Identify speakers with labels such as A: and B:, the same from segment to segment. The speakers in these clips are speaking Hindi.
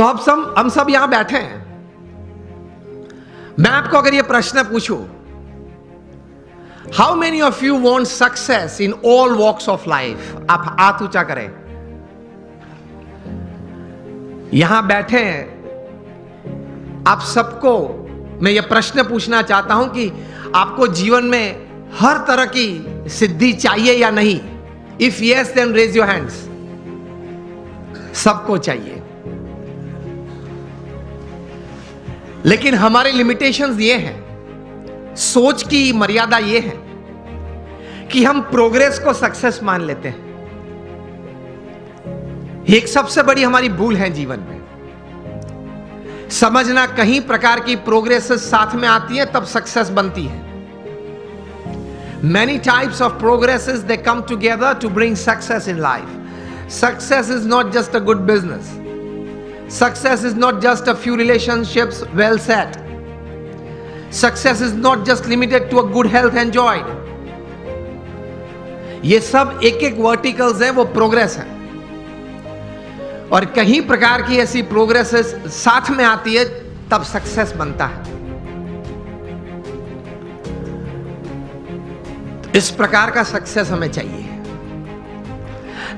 A: तो अब हम सब यहां बैठे हैं। मैं आपको अगर यह प्रश्न पूछूं, how many of you want success in all walks of life? आप हाथ ऊंचा करें। यहां बैठे हैं आप सबको मैं यह प्रश्न पूछना चाहता हूं कि आपको जीवन में हर तरह की सिद्धि चाहिए या नहीं? If yes then raise your hands. सबको चाहिए, लेकिन हमारे लिमिटेशंस ये हैं, सोच की मर्यादा ये है कि हम प्रोग्रेस को सक्सेस मान लेते हैं। एक सबसे बड़ी हमारी भूल है जीवन में। समझना कहीं प्रकार की प्रोग्रेस साथ में आती है तब सक्सेस बनती है। Many types of progresses they come together to bring success in life. Success is not just a good business. Success is not just a few relationships well set. Success is not just limited to a good health enjoyed. ये सब एक एक वर्टिकल्स हैं, वो प्रोग्रेस है। और कहीं प्रकार की ऐसी प्रोग्रेसेस साथ में आती है तब सक्सेस बनता है। इस प्रकार का सक्सेस हमें चाहिए,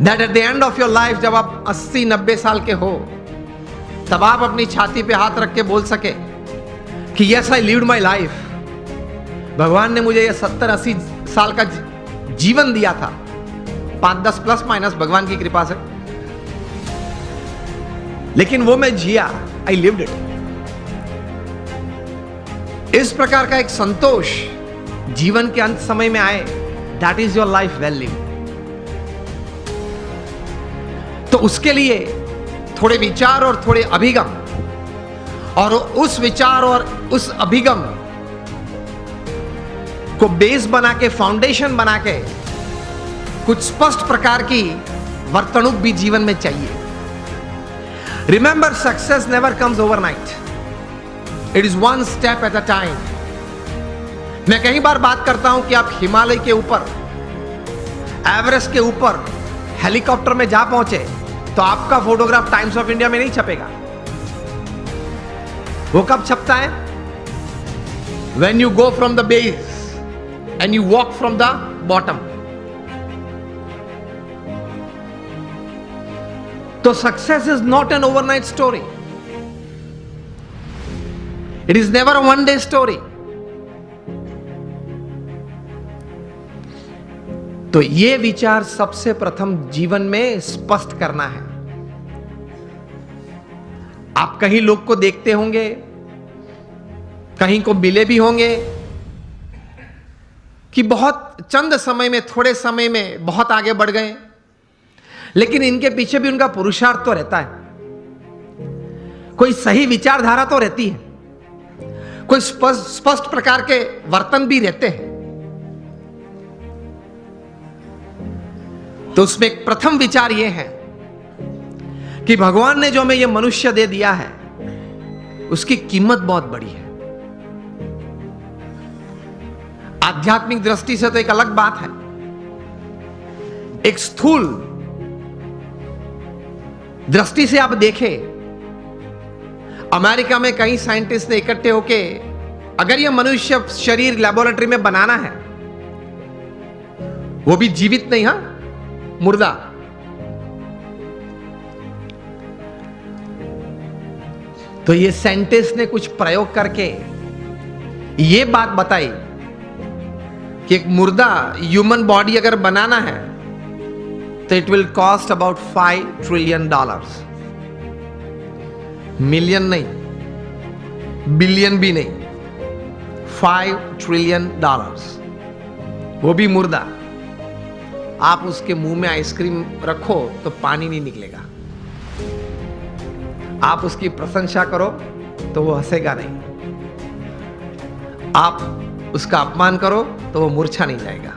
A: that at the end of your life, जब आप 80-90 साल के हो, तब आप अपनी छाती पे हाथ रख के बोल सके कि yes I lived my life. भगवान ने मुझे ये 70-80 साल का जीवन दिया था, 5-10 प्लस माइनस भगवान की कृपा से, लेकिन वो मैं जिया, आई लिव्ड इट। इस प्रकार का एक संतोष जीवन के अंत समय में आए, that is your life well lived. तो उसके लिए थोड़े विचार और थोड़े अभिगम, और उस विचार और उस अभिगम को बेस बना के, फाउंडेशन बना के, कुछ स्पष्ट प्रकार की वर्तणुक भी जीवन में चाहिए। Remember, success never comes overnight, it is one step at a time. मैं कई बार बात करता हूं कि आप हिमालय के ऊपर, एवरेस्ट के ऊपर हेलीकॉप्टर में जा पहुंचे तो आपका फोटोग्राफ टाइम्स ऑफ इंडिया में नहीं छपेगा। वो कब छपता है? When you go from the base and you walk from the bottom. तो success is not an overnight story, it is never a one day story. तो ये विचार सबसे प्रथम जीवन में स्पष्ट करना है। आप कहीं लोग को देखते होंगे, कहीं को मिले भी होंगे कि बहुत चंद समय में, थोड़े समय में बहुत आगे बढ़ गए, लेकिन इनके पीछे भी उनका पुरुषार्थ तो रहता है। कोई सही विचारधारा तो रहती है, कोई स्पष्ट प्रकार के वर्तन भी रहते हैं। तो उसमें एक प्रथम विचार यह है कि भगवान ने जो हमें यह मनुष्य दे दिया है, उसकी कीमत बहुत बड़ी है। आध्यात्मिक दृष्टि से तो एक अलग बात है, एक स्थूल दृष्टि से आप देखें, अमेरिका में कई साइंटिस्ट ने इकट्ठे होके, अगर यह मनुष्य शरीर लेबोरेटरी में बनाना है, वो भी जीवित नहीं, हां, मुर्दा, तो ये साइंटिस्ट ने कुछ प्रयोग करके ये बात बताई कि एक मुर्दा ह्यूमन बॉडी अगर बनाना है तो it will cost about $5 trillion. Million नहीं, बिलियन भी नहीं, $5 ट्रिलियन, वो भी मुर्दा। आप उसके मुंह में आइसक्रीम रखो तो पानी नहीं निकलेगा, आप उसकी प्रशंसा करो तो वो हंसेगा नहीं, आप उसका अपमान करो तो वो मूर्छा नहीं जाएगा।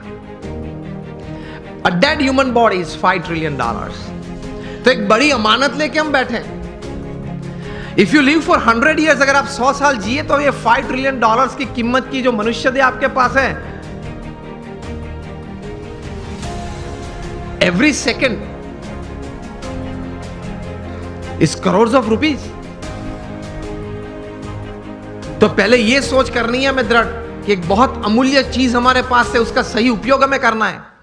A: A dead human body is $5 trillion. तो एक बड़ी अमानत लेके हम बैठे हैं। If you live for 100 years, अगर आप 100 साल जिए तो ये $5 ट्रिलियन की कीमत की जो मनुष्य दे आपके पास है, every second is crore of rupees. तो पहले यह सोच करनी है हमें दृढ़ कि एक बहुत अमूल्य चीज हमारे पास है, उसका सही उपयोग हमें करना है।